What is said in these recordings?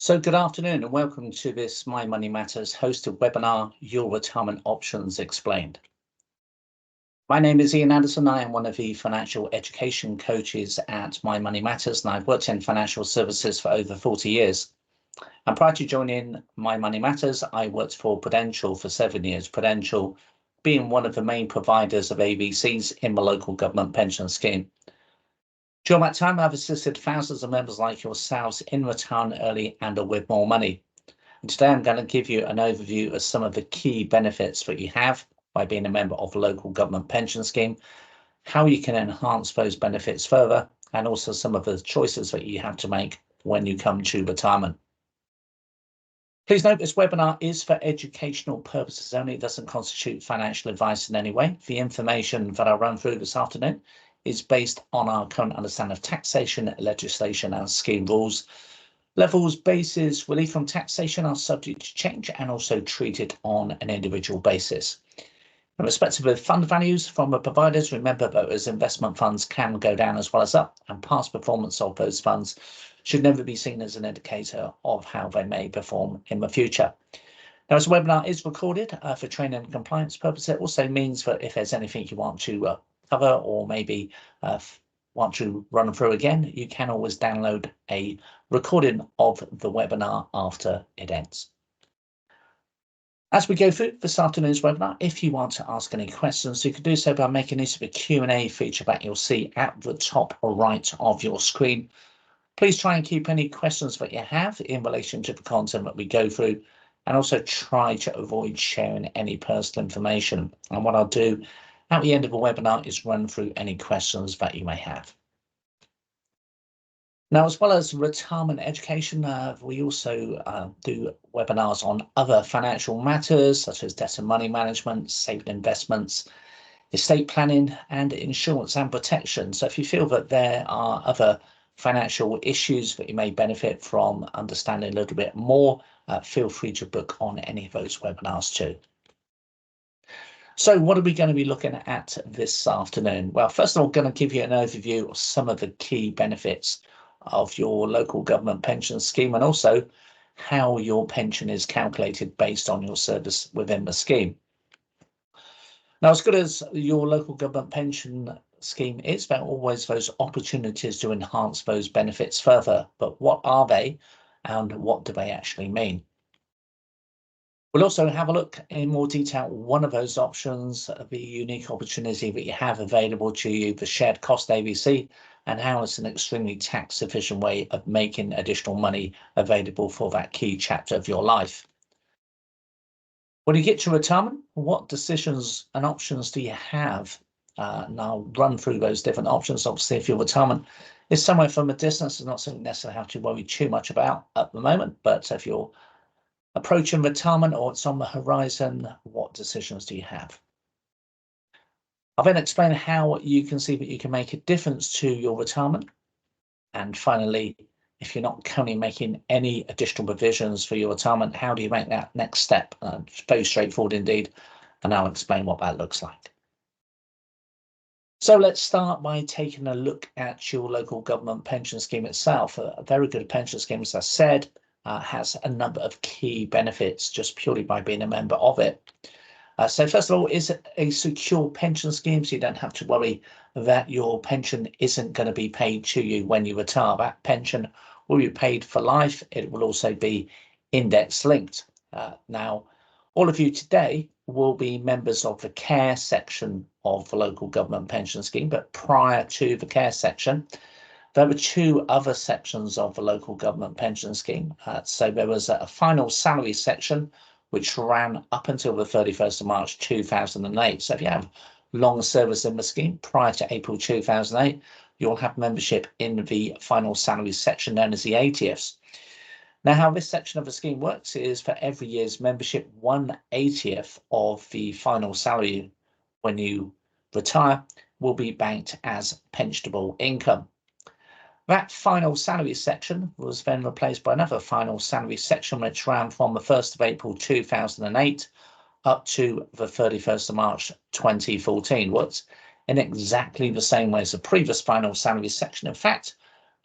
So good afternoon and welcome to this My Money Matters hosted webinar, Your Retirement Options Explained. My name is Ian Anderson. I am one of the financial education coaches at My Money Matters, and I've worked in financial services for over 40 years. And prior to joining My Money Matters, I worked for Prudential for 7 years, Prudential being one of the main providers of AVCs in the local government pension scheme. During that time, I've assisted thousands of members like yourselves in retirement early and with more money. And today I'm going to give you an overview of some of the key benefits that you have by being a member of a local government pension scheme, how you can enhance those benefits further, and also some of the choices that you have to make when you come to retirement. Please note this webinar is for educational purposes only. It doesn't constitute financial advice in any way. The information that I'll run through this afternoon is based on our current understanding of taxation, legislation and scheme rules. Levels, bases, relief from taxation are subject to change and also treated on an individual basis. In respect of fund values from the providers, remember that as investment funds can go down as well as up, and past performance of those funds should never be seen as an indicator of how they may perform in the future. Now, as the webinar is recorded for training and compliance purposes, it also means that if there's anything you want to cover or maybe want to run through again, you can always download a recording of the webinar after it ends. As we go through this afternoon's webinar, if you want to ask any questions, you can do so by making use of the Q&A feature that you'll see at the top right of your screen. Please try and keep any questions that you have in relation to the content that we go through, and also try to avoid sharing any personal information. And what I'll do at the end of the webinar is run through any questions that you may have. Now, as well as retirement education, we also do webinars on other financial matters such as debt and money management, saving investments, estate planning and insurance and protection. So if you feel that there are other financial issues that you may benefit from understanding a little bit more, feel free to book on any of those webinars too. So what are we going to be looking at this afternoon? Well, first of all, I'm going to give you an overview of some of the key benefits of your local government pension scheme, and also how your pension is calculated based on your service within the scheme. Now, as good as your local government pension scheme is, there are always those opportunities to enhance those benefits further. But what are they and what do they actually mean? We'll also have a look in more detail one of those options, the unique opportunity that you have available to you, the shared cost AVC, and how it's an extremely tax efficient way of making additional money available for that key chapter of your life. When you get to retirement, what decisions and options do you have? And I'll run through those different options. Obviously, if your retirement is somewhere from a distance, it's not something necessarily have to worry too much about at the moment. But if you're approaching retirement or it's on the horizon, what decisions do you have? I'll then explain how you can see that you can make a difference to your retirement. And finally, if you're not currently making any additional provisions for your retirement, how do you make that next step? Very straightforward indeed, and I'll explain what that looks like. So let's start by taking a look at your local government pension scheme itself. A very good pension scheme, as I said, has a number of key benefits just purely by being a member of it. So first of all, is a secure pension scheme, so you don't have to worry that your pension isn't going to be paid to you when you retire. That pension will be paid for life. It will also be index linked. Now, all of you today will be members of the care section of the local government pension scheme, but prior to the care section, there were two other sections of the local government pension scheme. So there was a final salary section, which ran up until the 31st of March 2008. So if you have long service in the scheme prior to April 2008, you'll have membership in the final salary section known as the 80ths. Now, how this section of the scheme works is for every year's membership, 1/80th of the final salary when you retire will be banked as pensionable income. That final salary section was then replaced by another final salary section, which ran from the 1st of April 2008 up to the 31st of March 2014. Works in exactly the same way as the previous final salary section. In fact,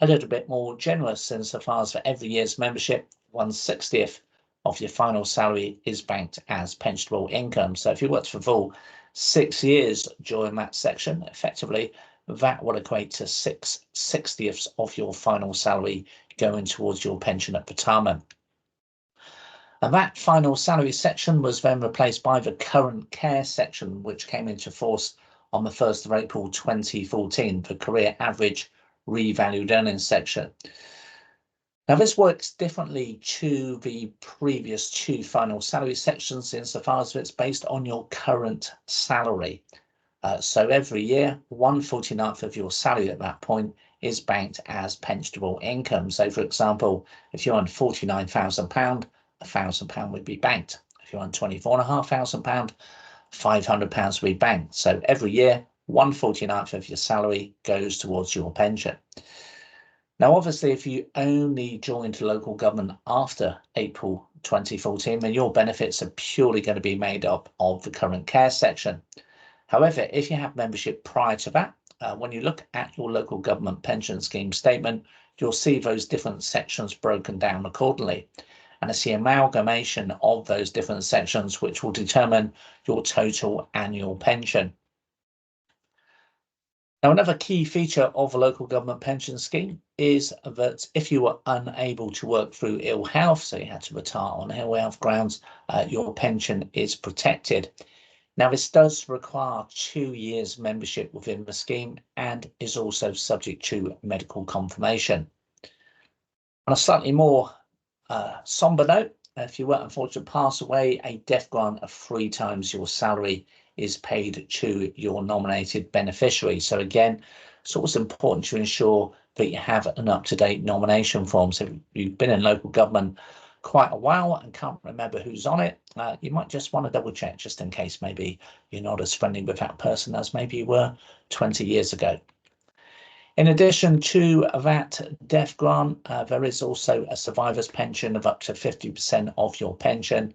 a little bit more generous insofar as for every year's membership, 1/60th of your final salary is banked as pensionable income. So if you worked for full 6 years during that section, effectively, that would equate to 6/60ths of your final salary going towards your pension at retirement. And that final salary section was then replaced by the current care section, which came into force on the 1st of April 2014, the career average revalued earnings section. Now, this works differently to the previous two final salary sections insofar as it's based on your current salary. So every year, 1/49th of your salary at that point is banked as pensionable income. So, for example, if you're on £49,000, £1,000 would be banked. If you're on £24,500, £500 would be banked. So every year, 1/49th of your salary goes towards your pension. Now, obviously, if you only joined local government after April 2014, then your benefits are purely going to be made up of the current care section. However, if you have membership prior to that, when you look at your local government pension scheme statement, you'll see those different sections broken down accordingly. And it's the amalgamation of those different sections which will determine your total annual pension. Now, another key feature of a local government pension scheme is that if you were unable to work through ill health, so you had to retire on ill health grounds, your pension is protected. Now, this does require 2 years membership within the scheme and is also subject to medical confirmation. On a slightly more somber note, if you were unfortunate to pass away, a death grant of 3 times your salary is paid to your nominated beneficiary. So again, it's always important to ensure that you have an up-to-date nomination form. So if you've been in local government quite a while and can't remember who's on it, you might just want to double check just in case maybe you're not as friendly with that person as maybe you were 20 years ago. In addition to that death grant, there is also a survivor's pension of up to 50% of your pension,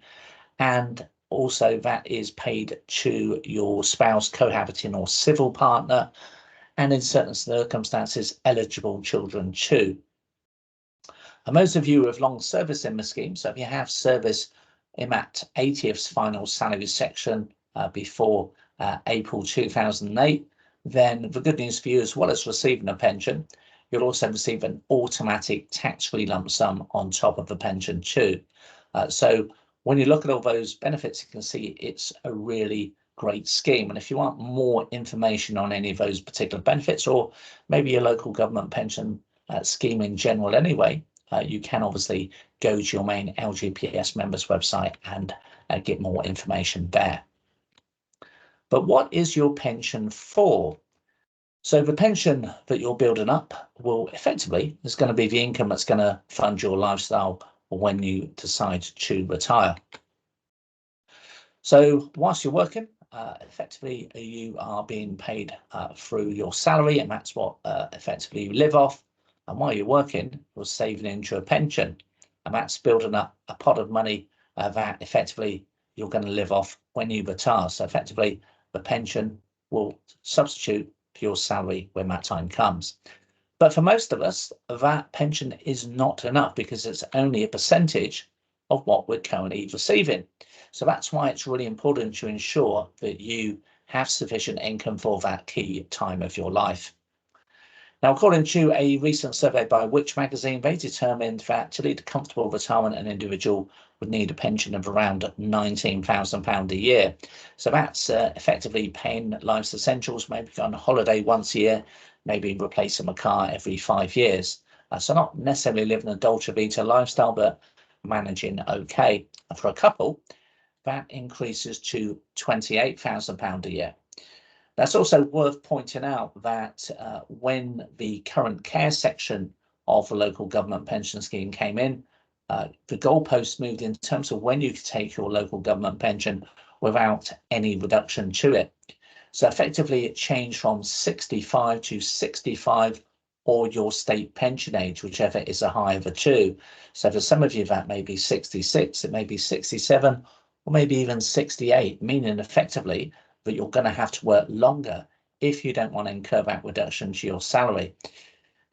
and also that is paid to your spouse, cohabiting or civil partner, and in certain circumstances, eligible children too. And most of you have long service in the scheme, so if you have service in that 80th final salary section before April 2008, then the good news for you, as well as receiving a pension, you'll also receive an automatic tax-free lump sum on top of the pension too. So when you look at all those benefits, you can see it's a really great scheme. And if you want more information on any of those particular benefits, or maybe your local government pension scheme in general anyway, you can obviously go to your main LGPS members website and get more information there. But what is your pension for? So the pension that you're building up will effectively is going to be the income that's going to fund your lifestyle when you decide to retire. So whilst you're working, effectively you are being paid through your salary, and that's what effectively you live off. And while you're working, you're saving into a pension, and that's building up a pot of money that effectively you're going to live off when you retire. So effectively, the pension will substitute for your salary when that time comes. But for most of us, that pension is not enough because it's only a percentage of what we're currently receiving. So that's why it's really important to ensure that you have sufficient income for that key time of your life. Now, according to a recent survey by Which magazine, they determined that to lead a comfortable retirement, an individual would need a pension of around £19,000 a year. So that's effectively paying life's essentials, maybe go on a holiday once a year, maybe replacing a car every 5 years. So not necessarily living a Dolce Vita lifestyle, but managing okay. And for a couple, that increases to £28,000 a year. That's also worth pointing out that when the current care section of the local government pension scheme came in, the goalposts moved in terms of when you could take your local government pension without any reduction to it. So effectively it changed from 65 to 65 or your state pension age, whichever is a higher of the two. So for some of you that may be 66, it may be 67, or maybe even 68, meaning effectively that you're going to have to work longer if you don't want to incur that reduction to your salary.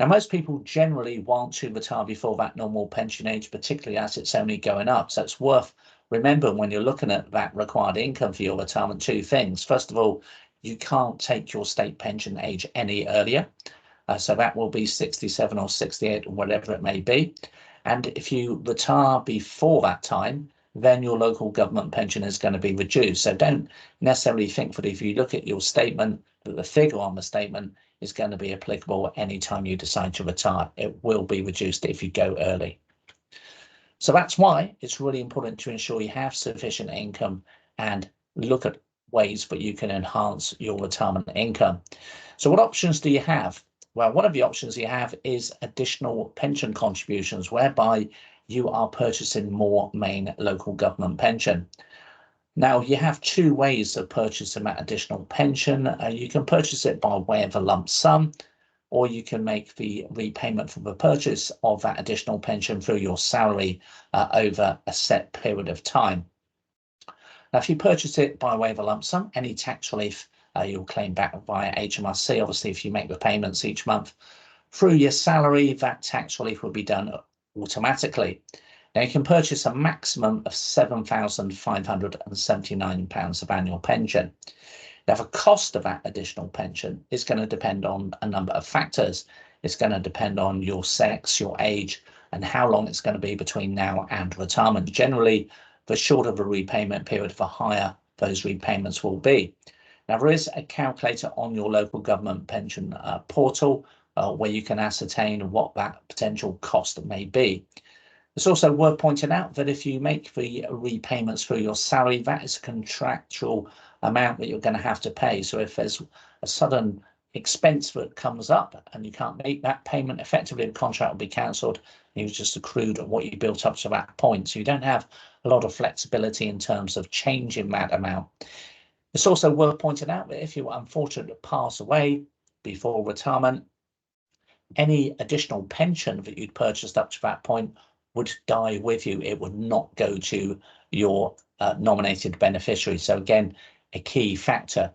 Now, most people generally want to retire before that normal pension age, particularly as it's only going up. So it's worth remembering when you're looking at that required income for your retirement, two things. First of all, you can't take your state pension age any earlier. So that will be 67 or 68 or whatever it may be. And if you retire before that time, then your local government pension is going to be reduced. So don't necessarily think that if you look at your statement, that the figure on the statement is going to be applicable anytime you decide to retire. It will be reduced if you go early. So that's why it's really important to ensure you have sufficient income and look at ways that you can enhance your retirement income. So what options do you have? Well, one of the options you have is additional pension contributions, whereby you are purchasing more main local government pension. Now, you have two ways of purchasing that additional pension. You can purchase it by way of a lump sum, or you can make the repayment for the purchase of that additional pension through your salary over a set period of time. Now, if you purchase it by way of a lump sum, any tax relief you'll claim back via HMRC. Obviously, if you make the payments each month through your salary, that tax relief will be done automatically. Now, you can purchase a maximum of £7,579 of annual pension. Now, the cost of that additional pension is going to depend on a number of factors. It's going to depend on your sex, your age, and how long it's going to be between now and retirement. Generally, the shorter the repayment period, the higher those repayments will be. Now, there is a calculator on your local government pension portal where you can ascertain what that potential cost may be. It's also worth pointing out that if you make the repayments through your salary, that is a contractual amount that you're going to have to pay. So if there's a sudden expense that comes up and you can't make that payment, effectively the contract will be cancelled. You've just accrued what you built up to that point. So you don't have a lot of flexibility in terms of changing that amount. It's also worth pointing out that if you are unfortunate to pass away before retirement, any additional pension that you'd purchased up to that point would die with you. It would not go to your nominated beneficiary. So again, a key factor.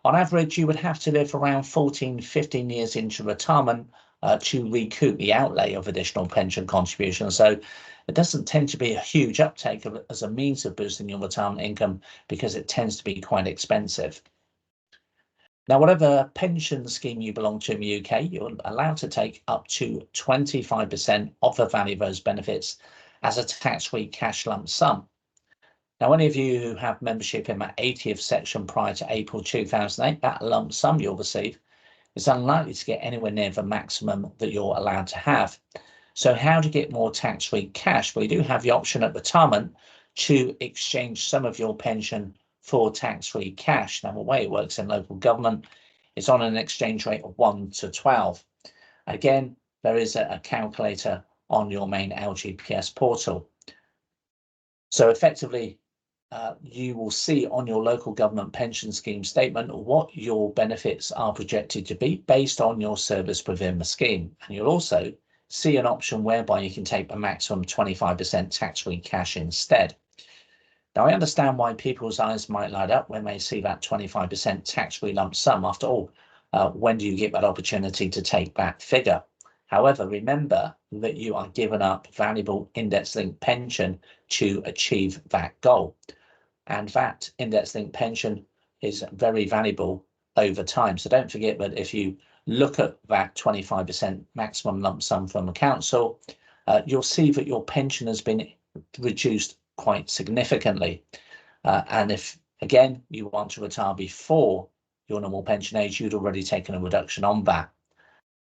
On average, you would have to live around 14, 15 years into retirement to recoup the outlay of additional pension contributions. So it doesn't tend to be a huge uptake as a means of boosting your retirement income because it tends to be quite expensive. Now, whatever pension scheme you belong to in the UK, you're allowed to take up to 25% of the value of those benefits as a tax-free cash lump sum. Now, any of you who have membership in that 80th section prior to April 2008, that lump sum you'll receive is unlikely to get anywhere near the maximum that you're allowed to have. So how to get more tax-free cash? Well, you do have the option at retirement to exchange some of your pension for tax-free cash. Now, the way it works in local government is on an exchange rate of 1 to 12. Again, there is a calculator on your main LGPS portal. So effectively, you will see on your local government pension scheme statement what your benefits are projected to be based on your service within the scheme. And you'll also see an option whereby you can take a maximum 25% tax-free cash instead. Now, I understand why people's eyes might light up when they see that 25% tax-free lump sum. After all, when do you get that opportunity to take that figure? However, remember that you are giving up valuable index-linked pension to achieve that goal. And that index-linked pension is very valuable over time. So don't forget that if you look at that 25% maximum lump sum from the council, you'll see that your pension has been reduced quite significantly. And if, again, you want to retire before your normal pension age, you'd already taken a reduction on that.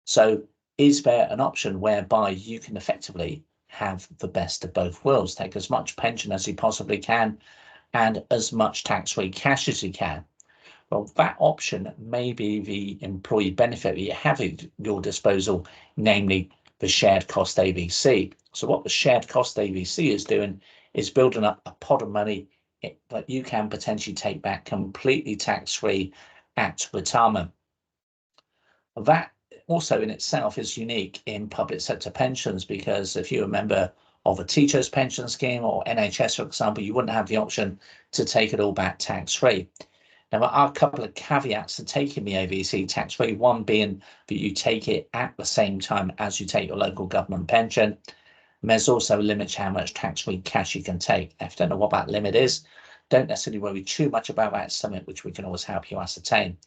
So is there an option whereby you can effectively have the best of both worlds, take as much pension as you possibly can and as much tax-free cash as you can? Well, that option may be the employee benefit that you have at your disposal, namely the shared cost AVC. So what the shared cost AVC is doing is building up a pot of money that you can potentially take back completely tax-free at retirement. That also in itself is unique in public sector pensions, because if you're a member of a teacher's pension scheme or NHS, for example, you wouldn't have the option to take it all back tax-free. Now, there are a couple of caveats to taking the AVC tax-free, one being that you take it at the same time as you take your local government pension. And there's also a limit to how much tax-free cash you can take. If you don't know what that limit is, don't necessarily worry too much about that. It's something which we can always help you ascertain.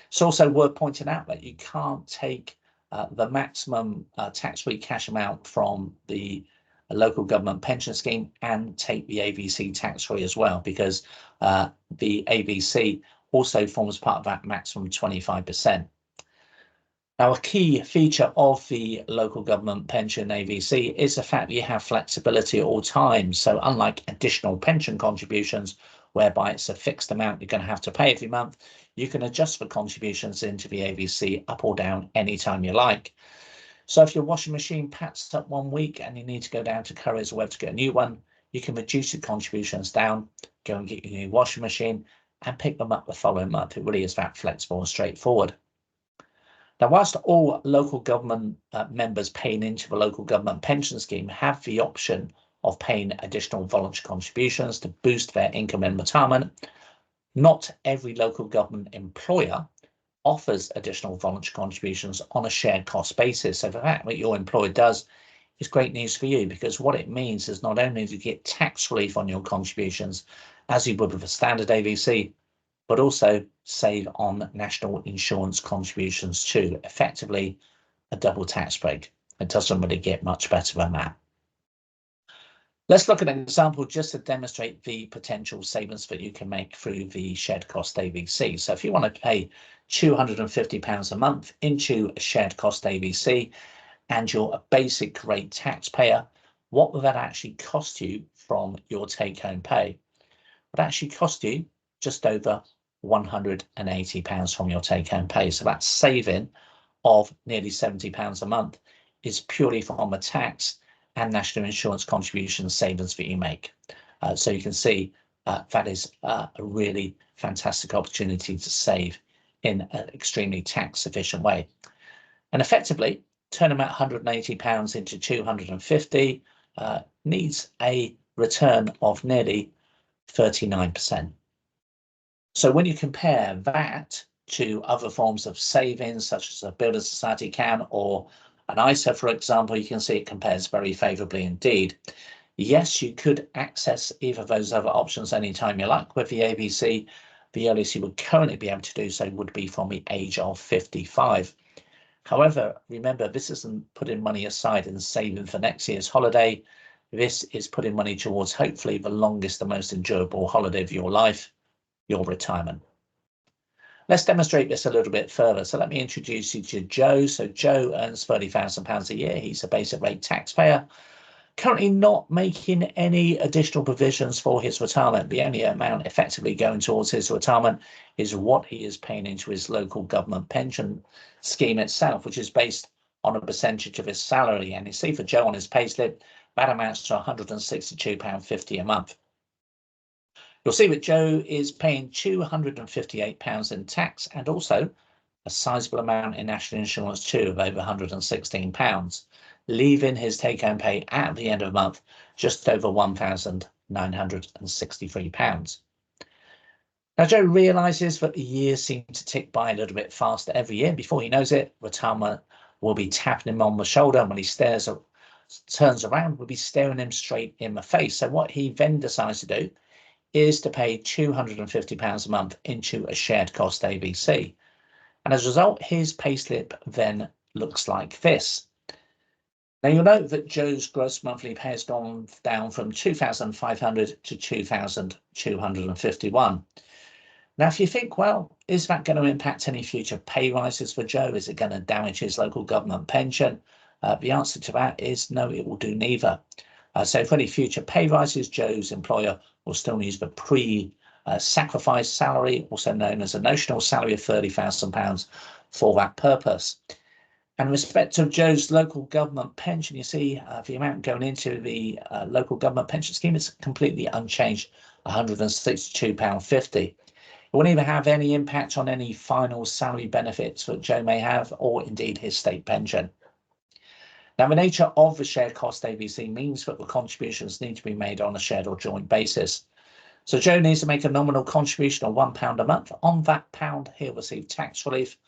It's also worth pointing out that you can't take the maximum tax-free cash amount from the local government pension scheme and take the AVC tax-free as well, because the AVC also forms part of that maximum 25%. Now, a key feature of the local government pension AVC is the fact that you have flexibility at all times. So unlike additional pension contributions, whereby it's a fixed amount you're going to have to pay every month, you can adjust for contributions into the AVC up or down anytime you like. So if your washing machine pats up 1 week and you need to go down to Currys or web to get a new one, you can reduce your contributions down, go and get your new washing machine and pick them up the following month. It really is that flexible and straightforward. Now, whilst all local government members paying into the local government pension scheme have the option of paying additional voluntary contributions to boost their income in retirement, not every local government employer offers additional voluntary contributions on a shared cost basis. So the fact that your employer does is great news for you, because what it means is not only do you get tax relief on your contributions as you would with a standard AVC, but also save on national insurance contributions too. Effectively a double tax break. It doesn't really get much better than that. Let's look at an example just to demonstrate the potential savings that you can make through the shared cost AVC. So if you want to pay £250 a month into a shared cost AVC and you're a basic rate taxpayer, what will that actually cost you from your take-home pay? It would actually cost you just over £180 from your take-home pay. So that saving of nearly £70 a month is purely from the tax and national insurance contribution savings that you make. So you can see that is a really fantastic opportunity to save in an extremely tax efficient way. And effectively, turning that £180 into 250 needs a return of nearly 39%. So when you compare that to other forms of savings, such as a Building Society account or an ISA, for example, you can see it compares very favourably indeed. Yes, you could access either of those other options anytime you like with the AVC. The earliest you would currently be able to do so would be from the age of 55. However, remember, this isn't putting money aside and saving for next year's holiday. This is putting money towards hopefully the longest and most enjoyable holiday of your life, your retirement. Let's demonstrate this a little bit further. So let me introduce you to Joe. So Joe earns £30,000 a year. He's a basic rate taxpayer, currently not making any additional provisions for his retirement. The only amount effectively going towards his retirement is what he is paying into his local government pension scheme itself, which is based on a percentage of his salary. And you see for Joe on his payslip, that amounts to £162.50 a month. You'll see that Joe is paying £258 in tax and also a sizable amount in national insurance too, of over £116, leaving his take-home pay at the end of the month just over £1,963. Now, Joe realises that the years seem to tick by a little bit faster every year. Before he knows it, retirement will be tapping him on the shoulder, and when he turns around, we'll be staring him straight in the face. So what he then decides to do is to pay £250 a month into a shared cost AVC. And as a result, his payslip then looks like this. Now, you'll note that Joe's gross monthly pay has gone down from £2,500 to £2,251. Now, if you think, well, is that going to impact any future pay rises for Joe? Is it going to damage his local government pension? The answer to that is no, it will do neither. So for any future pay rises, Joe's employer will still use the pre-sacrifice salary, also known as a notional salary of £30,000 for that purpose. And in respect of Joe's local government pension, you see the amount going into the local government pension scheme is completely unchanged, £162.50. It won't even have any impact on any final salary benefits that Joe may have, or indeed his state pension. Now, the nature of the shared cost AVC means that the contributions need to be made on a shared or joint basis. So Joe needs to make a nominal contribution of £1 a month. On that pound, he'll receive tax relief.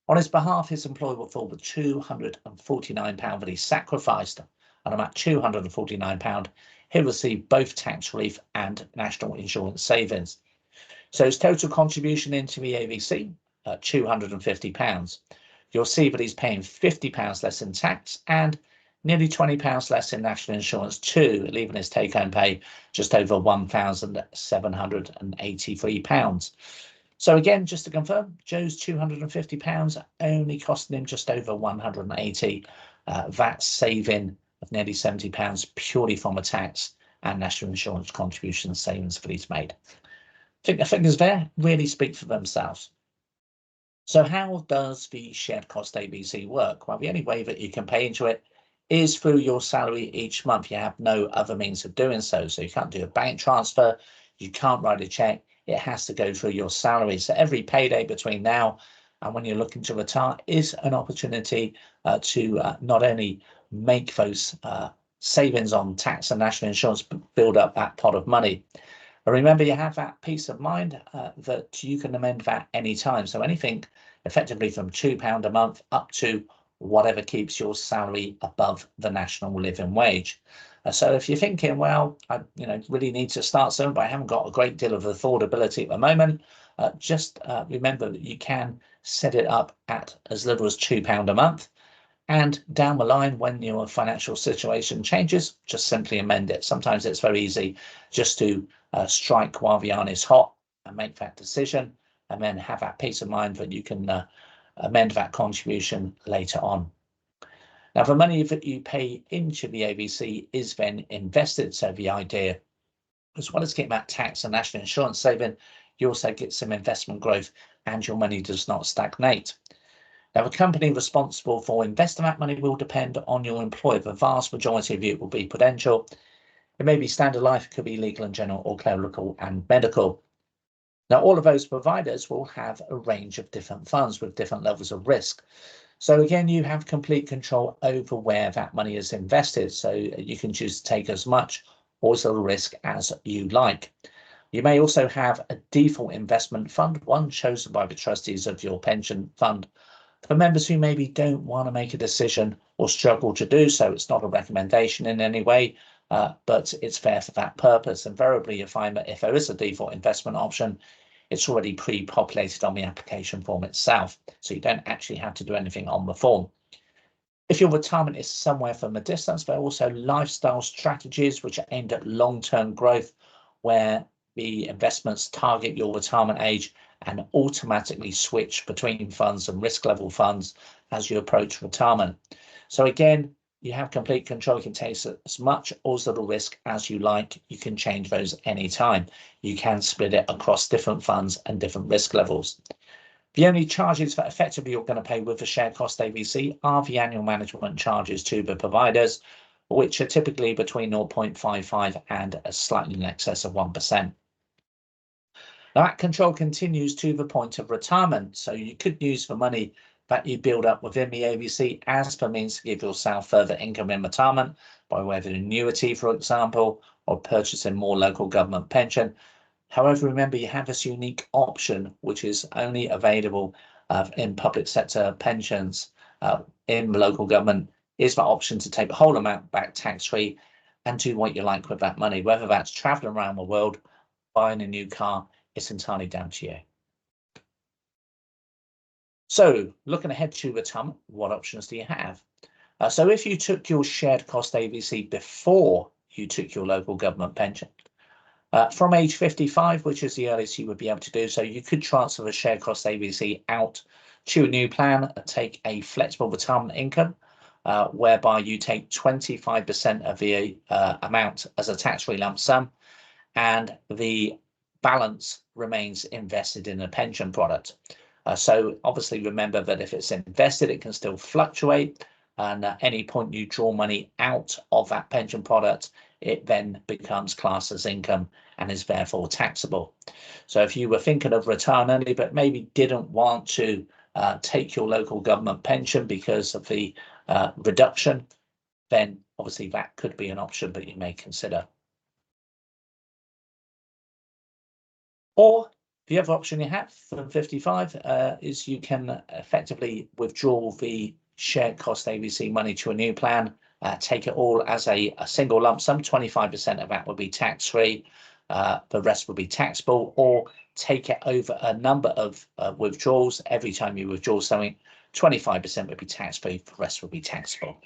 On his behalf, his employer will fall with £249 that he sacrificed, and on that £249, he'll receive both tax relief and national insurance savings. So his total contribution into the AVC, £250. You'll see that he's paying £50 less in tax and nearly £20 less in national insurance too, leaving his take-home pay just over £1,783. So again, just to confirm, Joe's £250 only costing him just over 180. That saving of nearly £70 purely from a tax and national insurance contribution savings that he's made. I think the figures there really speak for themselves. So how does the shared cost ABC work? Well, the only way that you can pay into it is through your salary each month. You have no other means of doing so. So you can't do a bank transfer, you can't write a check. It has to go through your salary. So every payday between now and when you're looking to retire is an opportunity to not only make those savings on tax and national insurance, but build up that pot of money. And remember, you have that peace of mind that you can amend that anytime. So anything effectively from £2 a month up to whatever keeps your salary above the national living wage. So if you're thinking, well, I really need to start soon, but I haven't got a great deal of affordability at the moment, just remember that you can set it up at as little as £2 a month. And down the line, when your financial situation changes, just simply amend it. Sometimes it's very easy just to strike while the iron is hot and make that decision, and then have that peace of mind that you can amend that contribution later on. Now, the money that you pay into the ABC is then invested. So the idea, as well as getting that tax and national insurance saving, you also get some investment growth and your money does not stagnate. Now, the company responsible for investing that money will depend on your employer. The vast majority of it will be Prudential. It may be Standard Life, it could be Legal and General, or Clerical and Medical. Now, all of those providers will have a range of different funds with different levels of risk. So again, you have complete control over where that money is invested. So you can choose to take as much or as little risk as you like. You may also have a default investment fund, one chosen by the trustees of your pension fund. For members who maybe don't want to make a decision or struggle to do so, it's not a recommendation in any way, but it's fair for that purpose. Invariably, you find that if there is a default investment option, it's already pre-populated on the application form itself, so you don't actually have to do anything on the form. If your retirement is somewhere from a distance, there are also lifestyle strategies which are aimed at long-term growth, where the investments target your retirement age and automatically switch between funds and risk level funds as you approach retirement. So again, you have complete control. You can take as much or as little risk as you like. You can change those anytime. You can split it across different funds and different risk levels. The only charges that effectively you're going to pay with the shared cost ABC are the annual management charges to the providers, which are typically between 0.55 and slightly in excess of 1%. Now, that control continues to the point of retirement. So you could use the money that you build up within the ABC as the means to give yourself further income in retirement by way of an annuity, for example, or purchasing more local government pension. However, remember, you have this unique option, which is only available in public sector pensions in local government, is the option to take the whole amount back tax-free and do what you like with that money, whether that's traveling around the world, buying a new car. It's entirely down to you. So looking ahead to retirement, what options do you have? So if you took your shared cost ABC before you took your local government pension, from age 55, which is the earliest you would be able to do so, you could transfer the shared cost ABC out to a new plan and take a flexible retirement income, whereby you take 25% of the amount as a tax-free lump sum, and the balance remains invested in a pension product. So obviously remember that if it's invested, it can still fluctuate, and at any point you draw money out of that pension product, it then becomes classed as income and is therefore taxable. So if you were thinking of retirement early but maybe didn't want to take your local government pension because of the reduction, then obviously that could be an option that you may consider. Or the other option you have from 55 is you can effectively withdraw the shared cost AVC money to a new plan, take it all as a single lump sum. 25% of that would be tax-free, the rest would be taxable, or take it over a number of withdrawals. Every time you withdraw something, 25% would be tax-free, the rest would be taxable.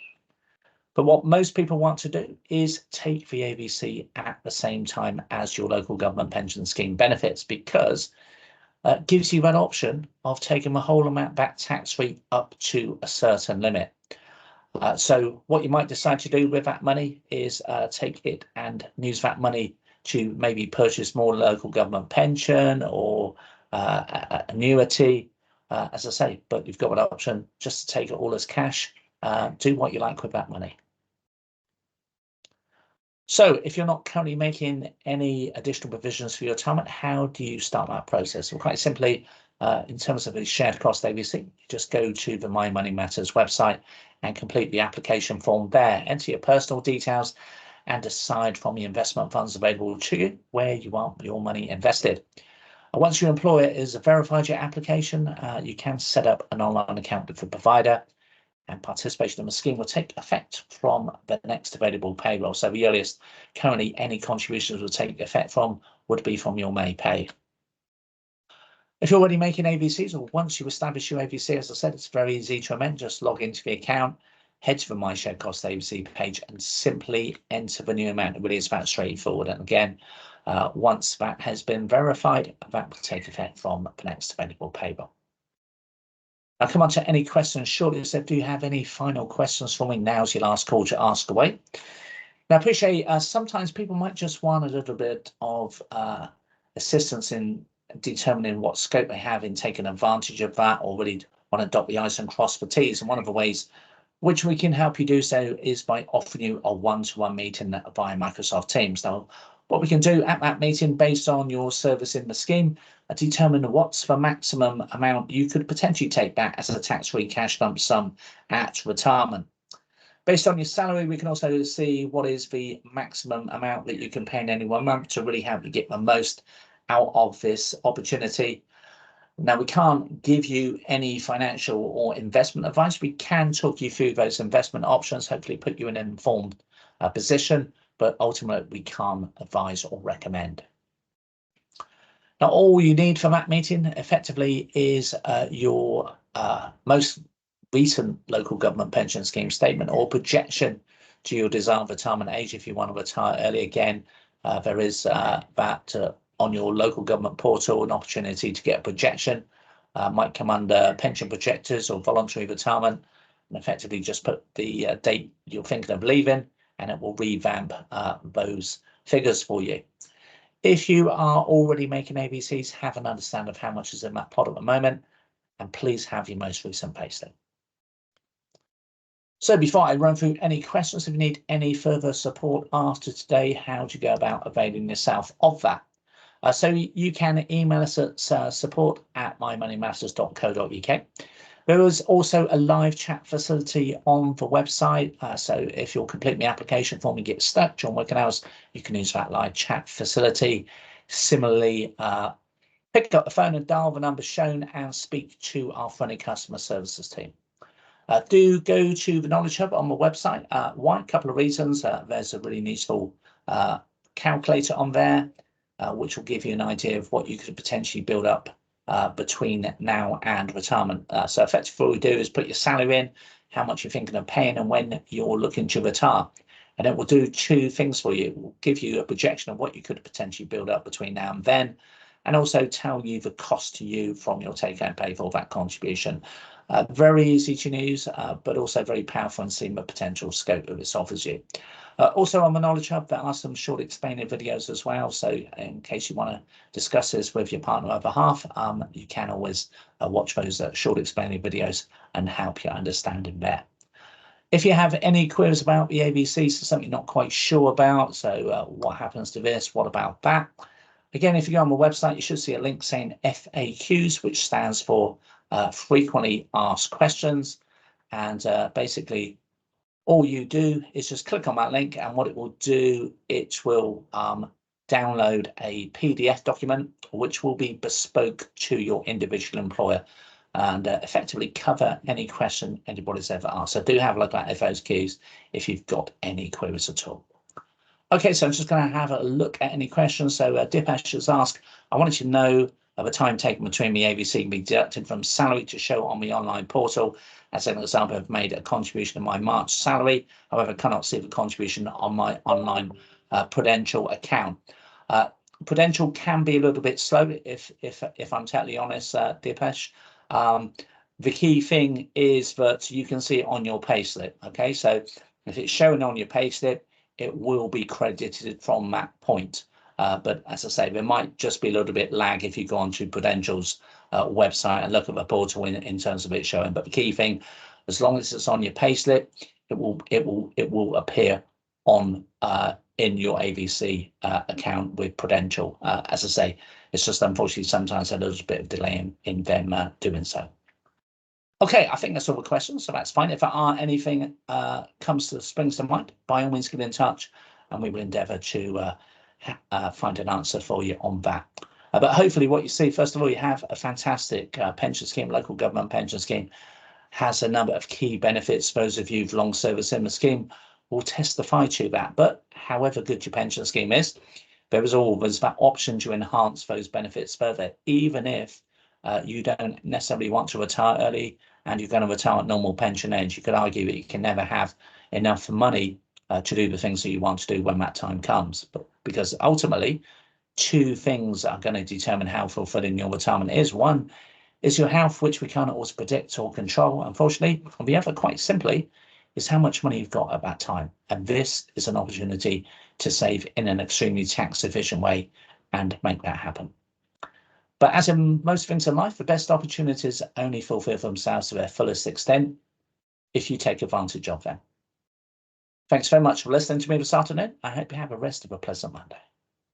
But what most people want to do is take the AVC at the same time as your local government pension scheme benefits, because it gives you that option of taking the whole amount back tax-free up to a certain limit. So what you might decide to do with that money is take it and use that money to maybe purchase more local government pension or annuity, as I say, but you've got an option just to take it all as cash, do what you like with that money. So if you're not currently making any additional provisions for your retirement, how do you start that process? Well, quite simply, in terms of the shared cost AVC, you just go to the My Money Matters website and complete the application form there. Enter your personal details and decide from the investment funds available to you where you want your money invested. Once your employer has verified your application, you can set up an online account with the provider, and participation in the scheme will take effect from the next available payroll. So the earliest currently any contributions will take effect from would be from your May pay. If you're already making AVCs, or once you establish your AVC, as I said, it's very easy to amend. Just log into the account, head to the My Shared Cost AVC page and simply enter the new amount. It really is about straightforward. And again, once that has been verified, that will take effect from the next available payroll. I'll come on to any questions shortly. So do you have any final questions for me? Now's your last call to ask away. Now, I appreciate sometimes people might just want a little bit of assistance in determining what scope they have in taking advantage of that, or really want to dot the I's and cross the T's. And one of the ways which we can help you do so is by offering you a one-to-one meeting via Microsoft Teams. Now, what we can do at that meeting, based on your service in the scheme, determine what's the maximum amount you could potentially take back as a tax-free cash lump sum at retirement. Based on your salary, we can also see what is the maximum amount that you can pay in any 1 month to really help you get the most out of this opportunity. Now, we can't give you any financial or investment advice. We can talk you through those investment options, hopefully put you in an informed position, but ultimately we can't advise or recommend. Now, all you need for that meeting effectively is your most recent local government pension scheme statement or projection to your desired retirement age. If you want to retire early, again, there is that on your local government portal, an opportunity to get a projection. Might come under pension projectors or voluntary retirement, and effectively just put the date you're thinking of leaving, and it will revamp those figures for you. If you are already making AVCs, have an understanding of how much is in that pot at the moment, and please have your most recent payslip. So before I run through any questions, if you need any further support after today, how do you go about availing yourself of that? So you can email us at support@mymoneymatters.co.uk. There is also a live chat facility on the website. So if you're completing the application form and get stuck during working hours, you can use that live chat facility. Similarly, pick up the phone and dial the number shown and speak to our friendly customer services team. Do go to the Knowledge Hub on the website. Why? A couple of reasons. There's a really useful calculator on there, which will give you an idea of what you could potentially build up between now and retirement. So effectively what we do is put your salary in, how much you're thinking of paying, and when you're looking to retire. And it will do two things for you. It will give you a projection of what you could potentially build up between now and then, and also tell you the cost to you from your take-home pay for that contribution. Very easy to use, but also very powerful and seeing the potential scope that this offers you. Also on the Knowledge Hub, there are some short explaining videos as well. So in case you want to discuss this with your partner or other half, you can always watch those short explaining videos and help you understanding there. If you have any queries about the AVC, so something you're not quite sure about, so what happens to this, what about that? Again, if you go on the website, you should see a link saying FAQs, which stands for frequently asked questions. And basically, all you do is just click on that link, and what it will do, it will download a PDF document, which will be bespoke to your individual employer and effectively cover any question anybody's ever asked. So do have a look at FAQs if you've got any queries at all. Okay, so I'm just going to have a look at any questions. So Dipesh has asked, I wanted to know of a time taken between the AVC being deducted from salary to show on the online portal. As an example, I've made a contribution in my March salary, however, cannot see the contribution on my online Prudential account. Prudential can be a little bit slow, if I'm totally honest, Dipesh. The key thing is that you can see it on your payslip. Okay, so if it's showing on your payslip, it will be credited from that point. But as I say, there might just be a little bit lag if you go onto Prudential's website and look at the portal in terms of it showing. But the key thing, as long as it's on your payslip, it will appear on in your AVC account with Prudential. As I say, it's just unfortunately sometimes a little bit of delay in them doing so. Okay, I think that's all the questions, so that's fine. If there are anything springs to mind, by all means get in touch and we will endeavour to find an answer for you on that. But hopefully what you see, first of all, you have a fantastic pension scheme. Local government pension scheme has a number of key benefits. Those of you who've long service in the scheme will testify to that. But however good your pension scheme is, there's that option to enhance those benefits further, even if you don't necessarily want to retire early and you're going to retire at normal pension age. You could argue that you can never have enough money to do the things that you want to do when that time comes. But because ultimately, two things are going to determine how fulfilling your retirement is. One is your health, which we can't always predict or control, unfortunately. And the other, quite simply, is how much money you've got at that time. And this is an opportunity to save in an extremely tax-efficient way and make that happen. But as in most things in life, the best opportunities only fulfill themselves to their fullest extent if you take advantage of them. Thanks very much for listening to me this afternoon. I hope you have a rest of a pleasant Monday.